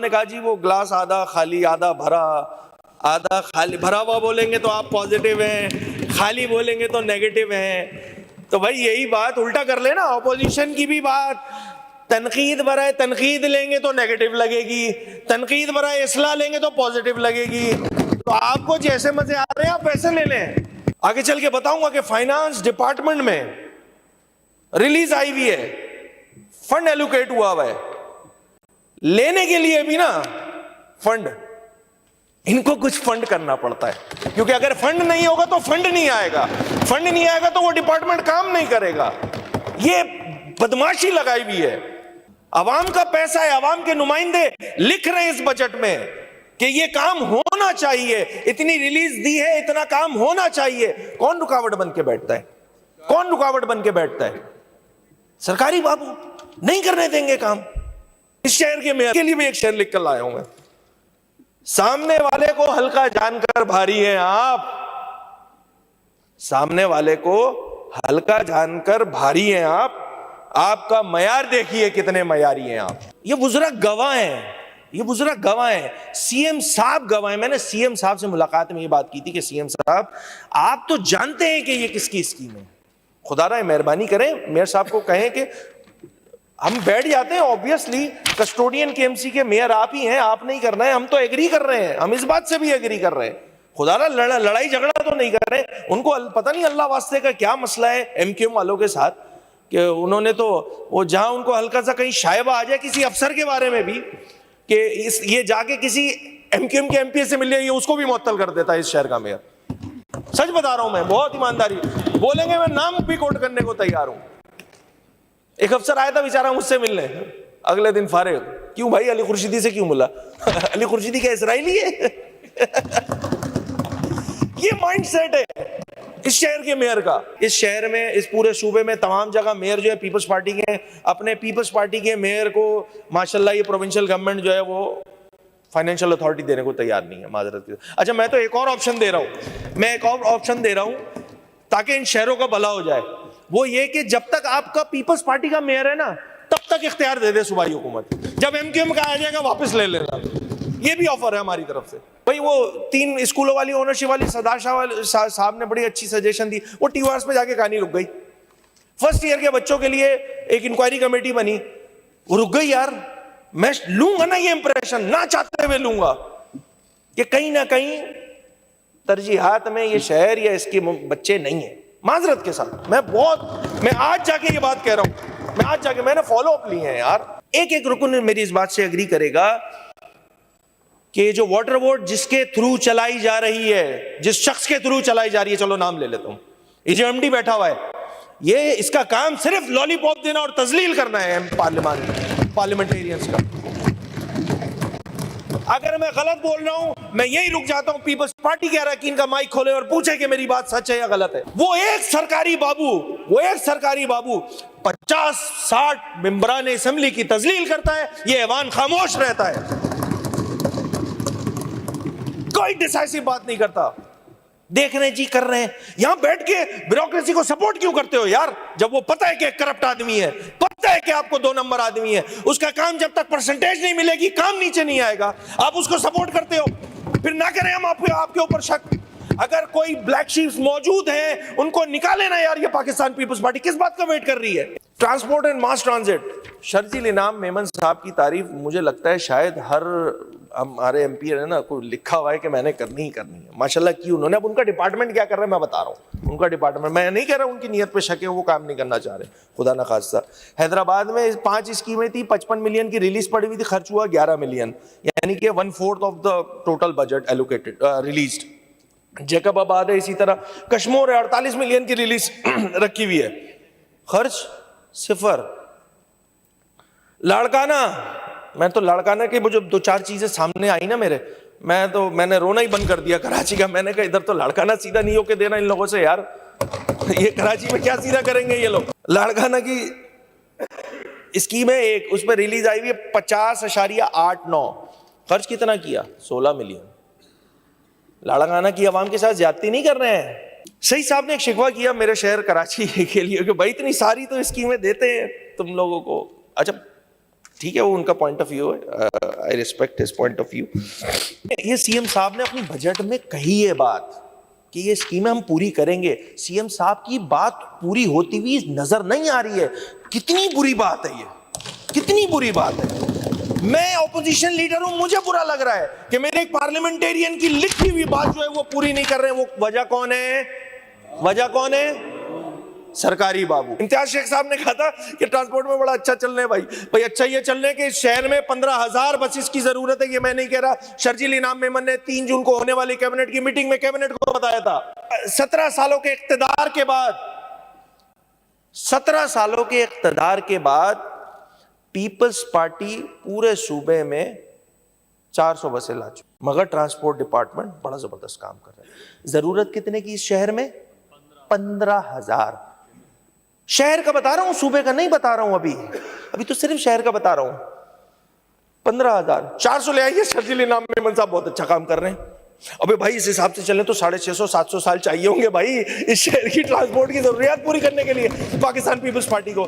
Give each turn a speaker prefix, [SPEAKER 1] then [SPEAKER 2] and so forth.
[SPEAKER 1] نے کہا جی وہ گلاس آدھا خالی آدھا بھرا، آدھا خالی بھرا ہوا بولیں گے تو آپ پازیٹیو ہیں، خالی بولیں گے تو نیگیٹو ہیں. تو بھائی یہی بات الٹا کر لینا، اپوزیشن کی بھی بات، تنقید برائے تنقید لیں گے تو نیگیٹو لگے گی، تنقید برائے اصلاح لیں گے تو پازیٹیو لگے گی. تو آپ کو جیسے مزے آ رہے ہیں آپ ویسے لے لیں. آگے چل کے بتاؤں گا کہ فائنانس ڈپارٹمنٹ میں ریلیز آئی ہوئی ہے، فنڈ ایلوکیٹ ہوا ہے، لینے کے لیے بھی نا فنڈ، ان کو کچھ فنڈ کرنا پڑتا ہے، کیونکہ اگر فنڈ نہیں ہوگا تو فنڈ نہیں آئے گا، فنڈ نہیں آئے گا تو وہ ڈپارٹمنٹ کام نہیں کرے گا. یہ بدماشی لگائی ہوئی ہے. عوام کا پیسہ ہے، عوام کے نمائندے لکھ رہے ہیں اس بجٹ میں کہ یہ کام ہونا چاہیے، اتنی ریلیز دی ہے، اتنا کام ہونا چاہیے. کون رکاوٹ بن کے بیٹھتا ہے؟ کون رکاوٹ بن کے بیٹھتا ہے؟ سرکاری بابو نہیں کرنے دیں گے کام. اس شہر کے میئر کے لیے بھی ایک شعر لکھ کر لایا ہوں میں. سامنے والے کو ہلکا جان کر بھاری ہیں آپ، سامنے والے کو ہلکا جان کر بھاری ہیں آپ کا معیار دیکھیے کتنے معیاری ہیں آپ. یہ بزرگ گواہ ہیں، یہ بزرگ گواہ ہیں، سی ایم صاحب گواہ ہیں. میں نے سی ایم صاحب سے ملاقات میں یہ بات کی تھی کہ سی ایم صاحب آپ تو جانتے ہیں کہ یہ کس کی اسکیم ہے، خدا رہا مہربانی کریں میئر صاحب کو کہیں کہ ہم بیٹھ جاتے ہیں، اوبیسلی کسٹوڈین کے ایم سی کے میئر آپ ہی ہیں، آپ نہیں کرنا ہے، ہم تو ایگری کر رہے ہیں، ہم اس بات سے بھی ایگری کر رہے ہیں، خدا رہا لڑائی جھگڑا تو نہیں کر رہے. ان کو پتہ نہیں اللہ واسطے کا کیا مسئلہ ہے ایم کیو ایم والوں کے ساتھ کہ انہوں نے تو وہ جہاں ان کو ہلکا سا کہیں شائبہ آ جائے کسی افسر کے بارے میں بھی کہ یہ جا کے کسی ایم کیو ایم کے ایم پی سے مل جائے، اس کو بھی معطل کر دیتا ہے اس شہر کا میئر. سچ بتا رہا ہوں میں، بہت ایمانداری، بولیں گے میں نام بھی کوٹ کرنے کو تیار ہوں. ایک افسر آیا تھا بیچارہ مجھ سے ملنے، اگلے دن فارغ، کیوں بھائی علی خورشیدی سے کیوں ملا؟ علی خورشیدی کیا اسرائیلی ہے؟ یہ مائنڈ سیٹ ہے اس شہر کے میئر کا. اس شہر میں، اس پورے صوبے میں تمام جگہ میئر جو ہے پیپلز پارٹی کے ہیں. اپنے پیپلز پارٹی کے میئر کو ماشاءاللہ یہ پروونشل گورنمنٹ جو ہے وہ فائنینشیل اتھارٹی دینے کو تیار نہیں ہے، معذرت کے. اچھا میں تو ایک اور آپشن دے رہا ہوں تاکہ ان شہروں کا بھلا ہو جائے. وہ یہ کہ جب تک آپ کا پیپلز پارٹی کا میئر ہے نا تب تک اختیار دے دے صوبائی حکومت، جب ایم کیو ایم کا آ جائے گا واپس لے لینا. یہ بھی آفر ہے ہماری طرف سے. بھائی وہ 3 اسکولوں والی اونرشپ والی سردار شاہ صاحب نے بڑی اچھی سجیشن دی، وہ ٹی او آرس پہ جا کے کہانی رک گئی. فرسٹ ایئر کے بچوں کے لیے ایک انکوائری کمیٹی بنی، وہ رک گئی. یار میں لوں گا نا یہ امپریشن، نہ چاہتے ہوئے لوں گا کہ کہیں نہ کہیں ترجیحات میں یہ شہر یا اس کے بچے نہیں ہیں. معذرت کے ساتھ میں آج جا کے یہ بات کہہ رہا ہوں، میں نے فالو اپ لی ہیں یار. ایک رکن میری اس بات سے اگری کرے گا کہ جو واٹر بورڈ جس کے تھرو چلائی جا رہی ہے، جس شخص کے تھرو چلائی جا رہی ہے، چلو نام لے لیتا ہوں، یہ جو ایم ڈی بیٹھا ہوا ہے، یہ اس کا کام صرف لالی پاپ دینا اور تذلیل کرنا ہے پارلیمنٹیرینز کا. اگر میں غلط بول رہا ہوں میں یہی رک جاتا ہوں، پیپلز پارٹی کے اراکین کا مائک کھولے اور پوچھے کہ میری بات سچ ہے یا غلط ہے. وہ ایک سرکاری بابو 50-60 ممبران اسمبلی کی تذلیل کرتا ہے، یہ ایوان خاموش رہتا ہے، کوئی ڈیسائسو بات نہیں کرتا. دیکھ رہے جی کر رہے ہیں، یہاں بیٹھ کے بیوروکریسی کو سپورٹ کیوں کرتے ہو یار؟ جب وہ پتہ ہے کہ کرپٹ آدمی ہے، پتہ ہے کہ آپ کو 2 نمبر آدمی ہے، اس کا کام جب تک پرسنٹیج نہیں ملے گی کام نیچے نہیں آئے گا، آپ اس کو سپورٹ کرتے ہو. پھر نہ کریں ہم آپ کے اوپر شک. اگر کوئی بلیک شیپس موجود ہیں ان کو نکالے نا یار. یہ پاکستان پیپلز پارٹی کس بات کا ویٹ کر رہی ہے؟ Transport and mass transit, Sharjeel انعام میمن صاحب کی تعریف مجھے لگتا ہے شاید ہر ہمارے ایم پی ہے نا کوئی لکھا ہوا ہے کہ میں نے کرنی ہی کرنی ہے. ماشاءاللہ کی انہوں نے. اب ان کا ڈپارٹمنٹ کیا کر رہا ہے میں بتا رہا ہوں. ان کا ڈپارٹمنٹ، میں نہیں کہہ رہا ہوں ان کی نیت پہ شک ہے، وہ کام نہیں کرنا چاہ رہے، خدا نہ خواستہ. حیدرآباد میں 5 اسکیمیں تھی، 55 ملین کی ریلیز پڑی ہوئی تھی، خرچ ہوا 11 ملین، یعنی کہ 1/4 of the total budget allocated released. Jacob آباد ہے اسی طرح، کشمور ہے 48 ملین کی ریلیز رکھی ہوئی ہے، خرچ 0. لاڑکانہ، میں تو لاڑکانہ کے مجھے 2-4 چیزیں سامنے آئی نا میرے، میں نے رونا ہی بند کر دیا کراچی کا. میں نے کہا ادھر تو لاڑکانہ سیدھا نہیں ہو کے دینا ان لوگوں سے یار، یہ کراچی میں کیا سیدھا کریں گے یہ لوگ. لاڑکانہ کی اسکیم ہے ایک، اس پہ ریلیز آئی ہوئی ہے 50.89، خرچ کتنا کیا؟ 16 ملین. لاڑکانہ کی عوام کے ساتھ زیادتی نہیں کر رہے ہیں. صحیح صاحب نے ایک شکوہ کیا میرے شہر کراچی کے لیے کہ بھائی اتنی ساری تو اسکیمیں دیتے ہیں تم لوگوں کو. اچھا ٹھیک ہے وہ ان کا پوائنٹ آف ویو ہے, I respect his point of view. یہ سی ایم صاحب نے اپنی بجٹ میں کہی ہے بات کہ یہ اسکیمیں ہم پوری کریں گے. سی ایم صاحب کی بات پوری ہوتی ہوئی نظر نہیں آ رہی ہے. کتنی بری بات ہے یہ, کتنی بری بات ہے. میں اپوزیشن لیڈر ہوں, مجھے برا لگ رہا ہے کہ میرے ایک پارلیمنٹیرین کی لکھی ہوئی بات جو ہے وہ پوری نہیں کر رہے ہیں. وہ وجہ کون ہے, وجہ کون ہے؟ سرکاری بابو. امتیاز شیخ صاحب نے کہا تھا کہ ٹرانسپورٹ میں بڑا اچھا چل رہے ہیں بھائی اچھا یہ چل رہے ہیں کہ اس شہر میں 15,000 بسز کی ضرورت ہے. یہ میں نہیں کہہ رہا, شرجیل انعام میمن نے 3 جون کو ہونے والی کیبنٹ کی میٹنگ میں کیبنٹ کو بتایا تھا. 17 سالوں کے اقتدار کے بعد 17 سالوں کے اقتدار کے بعد پیپلز پارٹی پورے صوبے میں 400 بسیں لا چکی, مگر ٹرانسپورٹ ڈپارٹمنٹ بڑا زبردست کام کر رہا ہے. ضرورت کتنے کی اس شہر میں؟ 15,000. شہر کا بتا رہا ہوں, صوبے کا نہیں بتا رہا ہوں. ابھی تو صرف شہر کا بتا رہا ہوں. 15,000. 400 لے آئیے. شرجیل انعام میمن صاحب بہت اچھا کام کر رہے ہیں. ابے بھائی اس حساب سے چلیں تو 650-700 سال چاہیے ہوں گے بھائی اس شہر کی ٹرانسپورٹ کی ضروریات پوری کرنے کے لیے پاکستان پیپلز پارٹی کو.